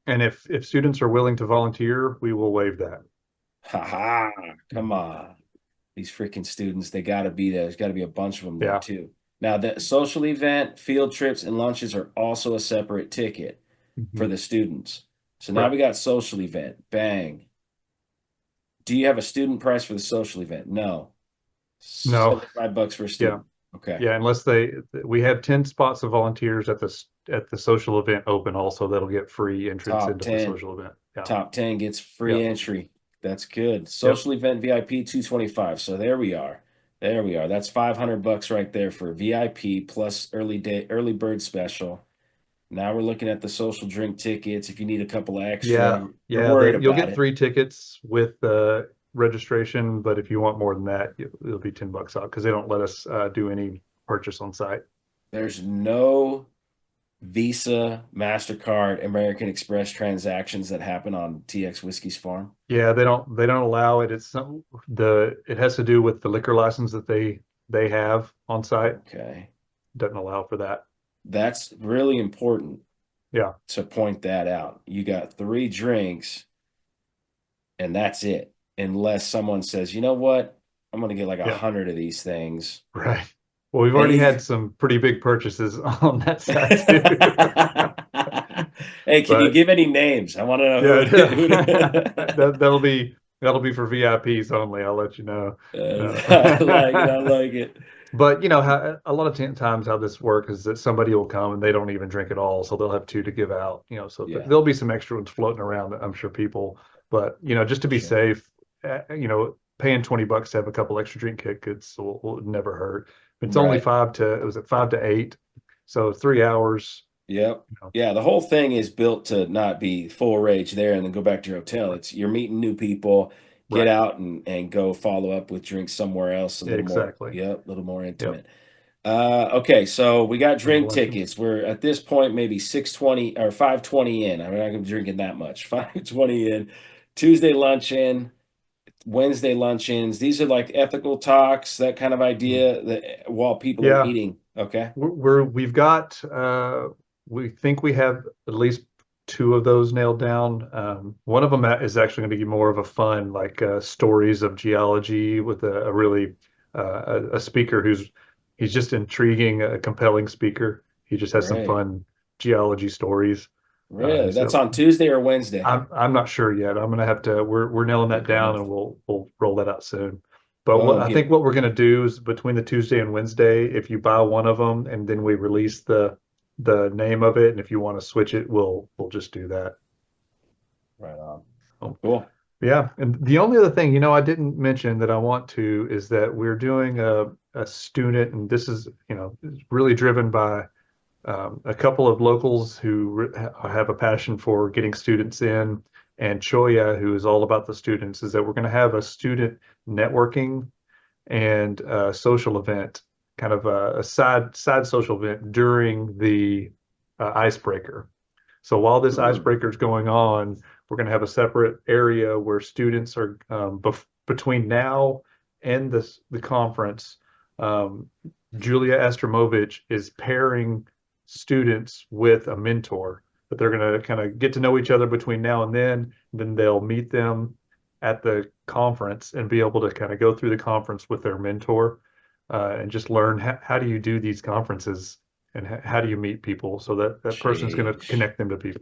And if students are willing to volunteer, we will waive that. Ha ha. Come Mhm. on. These freaking students, they got to be there. There's got to be a bunch of them there Yeah. too. Now, the social event, field trips, and lunches are also a separate ticket for Mhm. the students. So now Right. we got social event. Bang. Do you have a student price for the social event? No. No. $75 for a Yeah. student. Okay. Yeah. Unless we have 10 spots of volunteers at the social event open also that'll get free entrance Top into the 10. social event. Yeah. Top 10 gets free Yep. entry. That's good. Yep. Social event VIP 225. So there we are. There we are. That's $500 right there for VIP plus early bird special. Now we're looking at the social drink tickets. If you need a couple of extra, Yeah. you're Yeah. worried You'll about get it. 3 tickets with registration, but if you want more than that, it'll be $10 off because they don't let us do any purchase on site. There's no Visa, MasterCard, American Express transactions that happen on TX Whiskey's farm. Yeah, they don't allow it. It has to do with the liquor license that they have on site. Okay. Doesn't allow for that. That's really important Yeah. to point that out. You got 3 drinks and that's it. Unless someone says, you know what? I'm going to get like Yeah. 100 of these things. Right. Well, we've already Any had some pretty big purchases on that side too. Hey, can you But give any names? I want to know yeah, who that'll be for VIPs only. I'll let you know. I like it. I like it. But how a lot of times how this works is that somebody will come and they don't even drink at all, so they'll have 2 to give out. So Yeah, there'll be some extra ones floating around that I'm sure people. But just to be sure. safe, paying $20 to have a couple extra drink tickets will never hurt. It's only Right. 5 to 8, so 3 hours. Yep. You know, Yeah, the whole thing is built to not be full rage there and then go back to your hotel. It's you're meeting new people, get right. out and go follow up with drinks somewhere else, a little more, Exactly. yep, a little more Yep. intimate. Okay, so we got Little drink luncheons. tickets. We're at this point maybe 620 or 520 in. I'm not gonna be drinking that much. 520 in. Tuesday luncheon, Wednesday luncheons. These are like ethical talks, that kind of Mhm. idea that while people are Yeah. eating. Okay. We've got we think we have at least 2 of those nailed down. One of them is actually going to be more of a fun, like stories of geology with a really a speaker he's just intriguing, a compelling speaker. He just has some Great. fun geology stories. Really? That's So on Tuesday or Wednesday? I'm not sure yet. I'm gonna have to. We're nailing that Get down, and both. we'll roll that out soon. But Oh, I get think what we're gonna do is between the Tuesday and Wednesday, if you buy one of them, and then we release the name of it, and if you want to switch it, we'll just do that. right on. Oh, Cool. yeah. And the only other thing, I didn't mention that I want to is that we're doing a student, and this is really driven by a couple of locals who have a passion for getting students in, and Choya, who is all about the students, is that we're going to have a student networking and social event, kind of a side social event during the icebreaker. So while this icebreaker is going on, we're going to have a separate area where students are between now and the conference. Um, Julia Astramovich is pairing students with a mentor, but they're going to kind of get to know each other between now and then. Then they'll meet them at the conference and be able to kind of go through the conference with their mentor and just learn how do you do these conferences and how do you meet people so that person's going to Sheesh. connect them to people.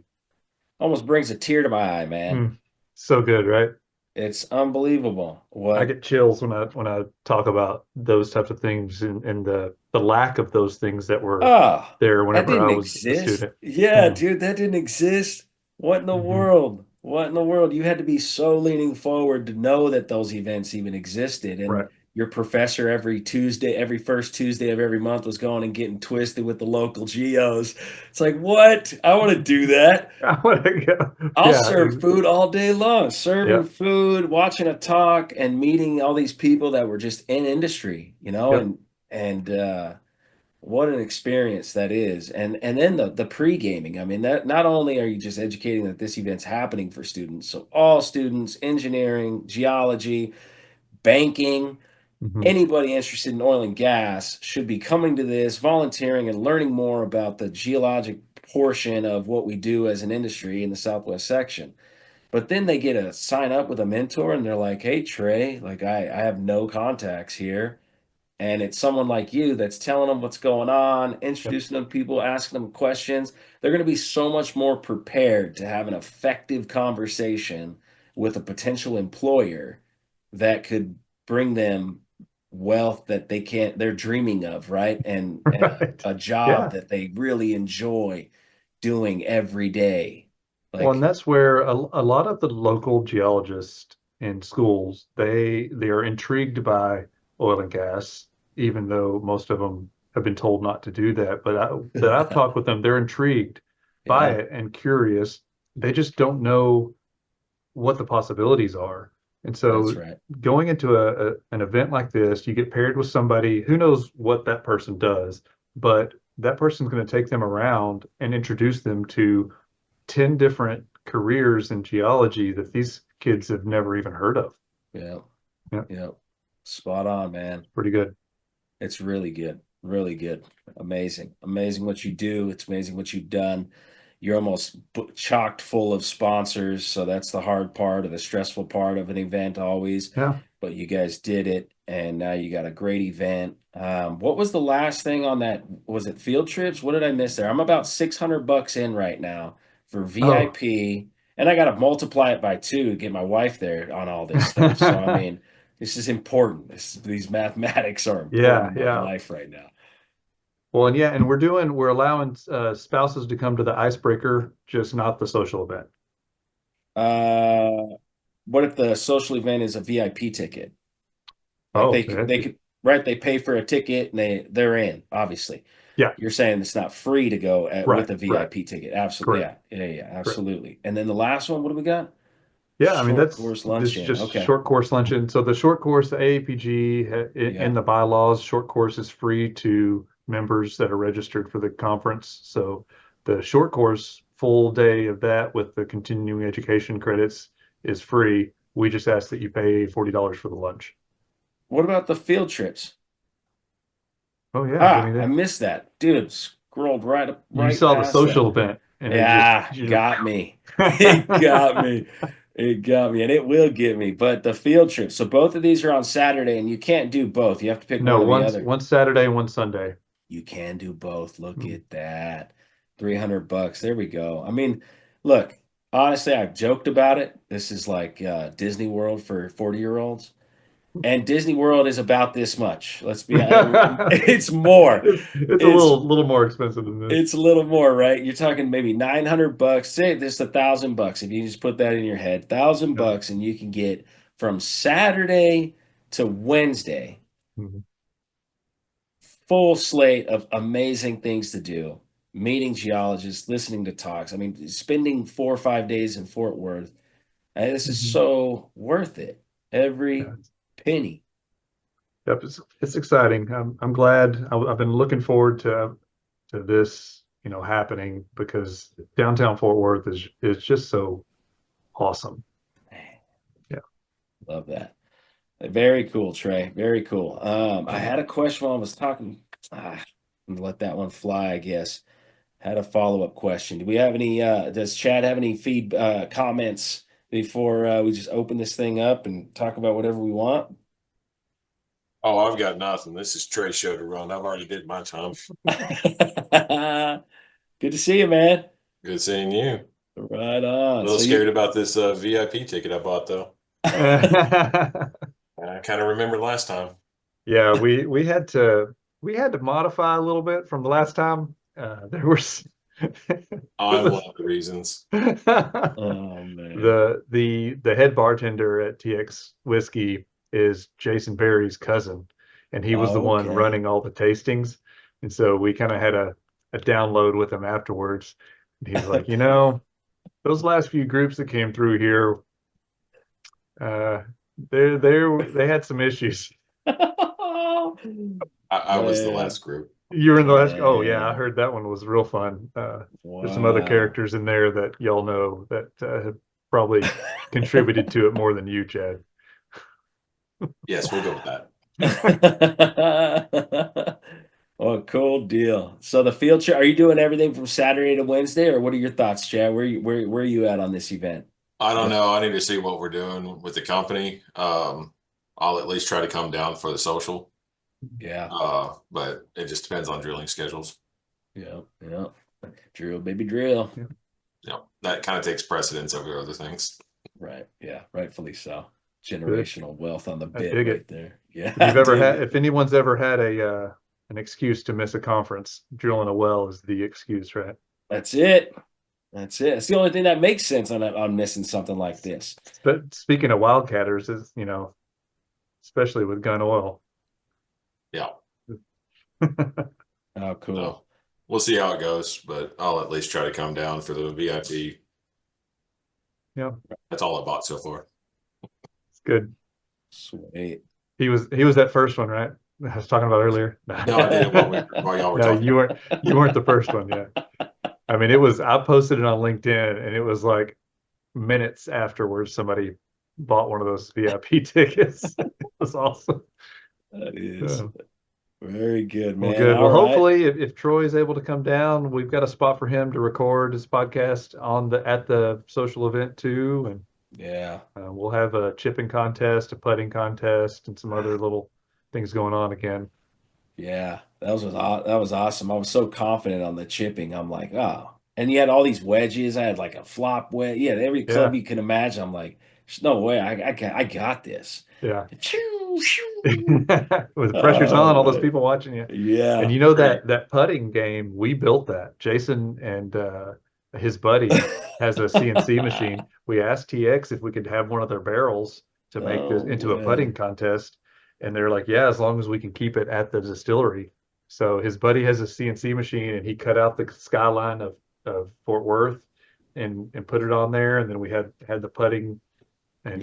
Almost brings a tear to my eye, man. So good, right? It's unbelievable I what get chills when I talk about those types of things and the lack of those things that were ah there that whenever I didn't was a exist. student. Yeah, Mm, dude, that didn't exist. What in the mhm. world? What in the world? You had to be so leaning forward to know that those events even existed. And Right. your professor every Tuesday, every first Tuesday of every month was going and getting twisted with the local geos. It's like, what? I want to do that. I want to go. I'll Yeah. serve food all day long, serving Yep. food, watching a talk, and meeting all these people that were just in industry, Yep. and what an experience that is. And then the pre-gaming. I mean, that not only are you just educating that this event's happening for students, so all students, engineering, geology, banking, Mhm. anybody interested in oil and gas should be coming to this, volunteering, and learning more about the geologic portion of what we do as an industry in the Southwest section. But then they get a sign up with a mentor and they're like, hey, Trey, like I have no contacts here. And it's someone like you that's telling them what's going on, Yep. introducing them to people, asking them questions. They're going to be so much more prepared to have an effective conversation with a potential employer that could bring them wealth that they're dreaming of, right? And Right. a job Yeah. that they really enjoy doing every day. Well, and Like, that's where a lot of the local geologists in schools, they are intrigued by oil and gas, even though most of them have been told not to do that. But that I've talked with them, they're intrigued by yeah, it and curious. They just don't know what the possibilities are. And that's so right. going into an event like this, you get paired with somebody who knows what that person does, but that person's going to take them around and introduce them to 10 different careers in geology that these kids have never even heard of. Yeah, Yeah, yeah. Spot on, man. pretty good. It's really good. Really good. Amazing. Amazing what you do. It's amazing what you've done. You're almost chocked full of sponsors. So that's the hard part or the stressful part of an event always. Yeah. But you guys did it. And now you got a great event. What was the last thing on that? Was it field trips? What did I miss there? I'm about $600 in right now for Oh, VIP. And I got to multiply it by two to get my wife there on all this stuff. So, I mean, this is important. These mathematics are yeah, important in my yeah. life right now. Well, and yeah, and we're allowing spouses to come to the icebreaker, just not the social event. Uh, what if the social event is a VIP ticket? Like Oh, they could, right? They pay for a ticket and they're in. Obviously, yeah, you're saying it's not free to go right, with a right, VIP ticket. Absolutely, correct, yeah, yeah, yeah, correct. absolutely. And then the last one, what do we got? Yeah, I mean Short that's course this is luncheon. just Okay, short course luncheon. So the short course, the AAPG yeah. in the bylaws, short course is free to members that are registered for the conference. So the short course, full day of that with the continuing education credits is free. We just ask that you pay $40 for the lunch. What about the field trips? Oh yeah, I Ah, mean I missed that, dude. Scrolled you right saw the past that. social event and it just Yeah, got me. It got me. It got me, and it will get me. But the field trip. So both of these are on Saturday, and you can't do both. You have to pick one no, or the one's other. one Saturday, one Sunday. You can do both. Look Mm. at that. $300. There we go. I mean, look, honestly, I've joked about it. This is like Disney World for 40-year-olds. And Disney World is about this much. Let's be it's more. It's a It's little more expensive than this. It's a little more, right? You're talking maybe $900. Say this $1,000. If you just put that in your head, thousand Yeah. bucks, and you can get from Saturday to Wednesday, Mhm. full slate of amazing things to do. Meeting geologists, listening to talks. I mean, spending 4 or 5 days in Fort Worth. This is Mhm. so worth it. Yeah. Every penny. Yep, it's exciting. I'm glad. I've been looking forward to this, happening because downtown Fort Worth is just so awesome. Yeah. Love that. Very cool, Trey. Very cool. I had a question while I was talking. I'm gonna let that one fly, I guess. Had a follow-up question. Do we have any does Chad have any comments before we just open this thing up and talk about whatever we want? Oh, I've got nothing. This is Trey show to run. I've already did my time. Good to see you, man. Good seeing you. A Right on. little So scared you about this VIP ticket I bought though. I kind of remember last time. Yeah, we had to modify a little bit from the last time. There was it I'm one was of the reasons. Oh man. the head bartender at TX Whiskey is Jason Berry's cousin, and he was the one Okay. running all the tastings. And so we kind of had a download with him afterwards. And he was like, those last few groups that came through here, uh, they had some issues. I was the Man. last group. You were in the last. Oh yeah, I Damn. heard that one was real fun. There's some other Wow. characters in there that y'all know that have probably contributed to it more than you, Chad. Yes, we'll go with that. Oh, cool deal. So the field trip, are you doing everything from Saturday to Wednesday, or what are your thoughts, Chad? Where are you at on this event? I don't know. I need to see what we're doing with the company. I'll at least try to come down for the social. Yeah. But it just depends on drilling schedules. Yeah. Drill, baby, drill. That kind of takes precedence over other things. Right. Yeah. Rightfully so. Generational wealth on the I bit dig right it. there. Yeah. If anyone's ever had an excuse to miss a conference, drilling a well is the excuse, right? That's it. It's the only thing that makes sense on missing something like this. But speaking of wildcatters, is especially with gun oil. Yeah. Oh, cool. So we'll see how it goes, but I'll at least try to come down for the VIP. Yeah, That's all I bought so far. it's good. Sweet. He was that first one, right? I was talking about earlier. No, I did it while y'all were No, talking. you weren't the first one. Yeah. I mean, I posted it on LinkedIn, and it was like minutes afterwards somebody bought one of those VIP tickets. It was awesome. That is very good, man. Well, good. All Well, right. hopefully, if Troy is able to come down, we've got a spot for him to record his podcast at the social event too, and Yeah. we'll have a chipping contest, a putting contest, and some other little things going on again. Yeah. That was awesome. I was so confident on the chipping. I'm like, oh. And you had all these wedges. I had like a flop wedge. Yeah, every club you can imagine. I'm like, there's no way. I got this. Yeah. Choo, choo. With the pressure's on, all those man. people watching you. Yeah. And you know that putting game, we built that. Jason and his buddy has a CNC machine. We asked TX if we could have one of their barrels to make this into a putting contest. And they're like, yeah, as long as we can keep it at the distillery. So his buddy has a CNC machine, and he cut out the skyline of Fort Worth and put it on there. And then we had the putting and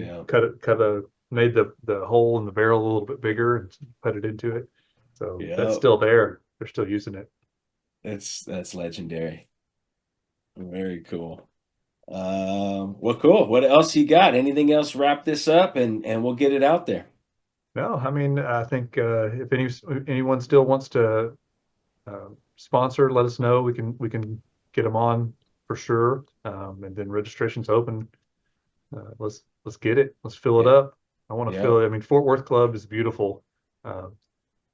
made the hole in the barrel a little bit bigger and put it into it. So that's still there. They're still using it. That's legendary. Very cool. Well, cool. What else you got? Anything else? Wrap this up and we'll get it out there. No, I mean, I think if anyone still wants to sponsor, let us know. We can get them on for sure. And then registration's open. Let's get it. Let's fill it up. I want to fill it. I mean, Fort Worth Club is beautiful.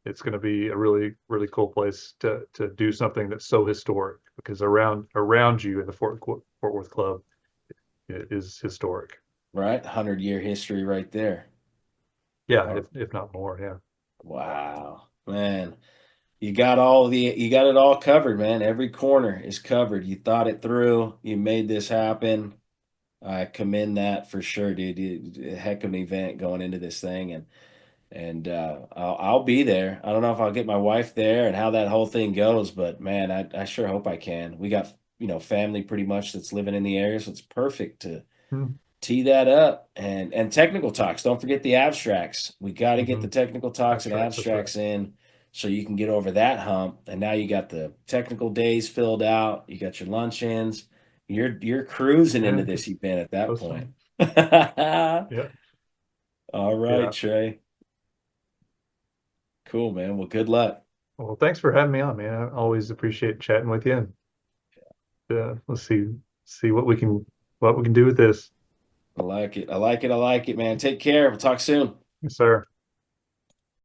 It's going to be a really, really cool place to do something that's so historic, because around you in the Fort Worth Club is historic. Right, 100-year history right there. Yeah, if not more. Yeah. Wow, man, you got it all covered, man. Every corner is covered. You thought it through. You made this happen. I commend that for sure, dude. A heck of an event going into this thing, and I'll be there. I don't know if I'll get my wife there and how that whole thing goes, but man, I sure hope I can. We got family pretty much that's living in the area, so it's perfect to tee that up. And technical talks. Don't forget the abstracts. We got to get the technical talks and abstracts in, so you can get over that hump. And now you got the technical days filled out. You got your lunch-ins. You're cruising into this event at that point. Yeah. All right, Trey. Cool, man. Well, good luck. Well, thanks for having me on, man. I always appreciate chatting with you. And let's see what we can do with this. I like it, man. Take care. We'll talk soon. Yes, sir.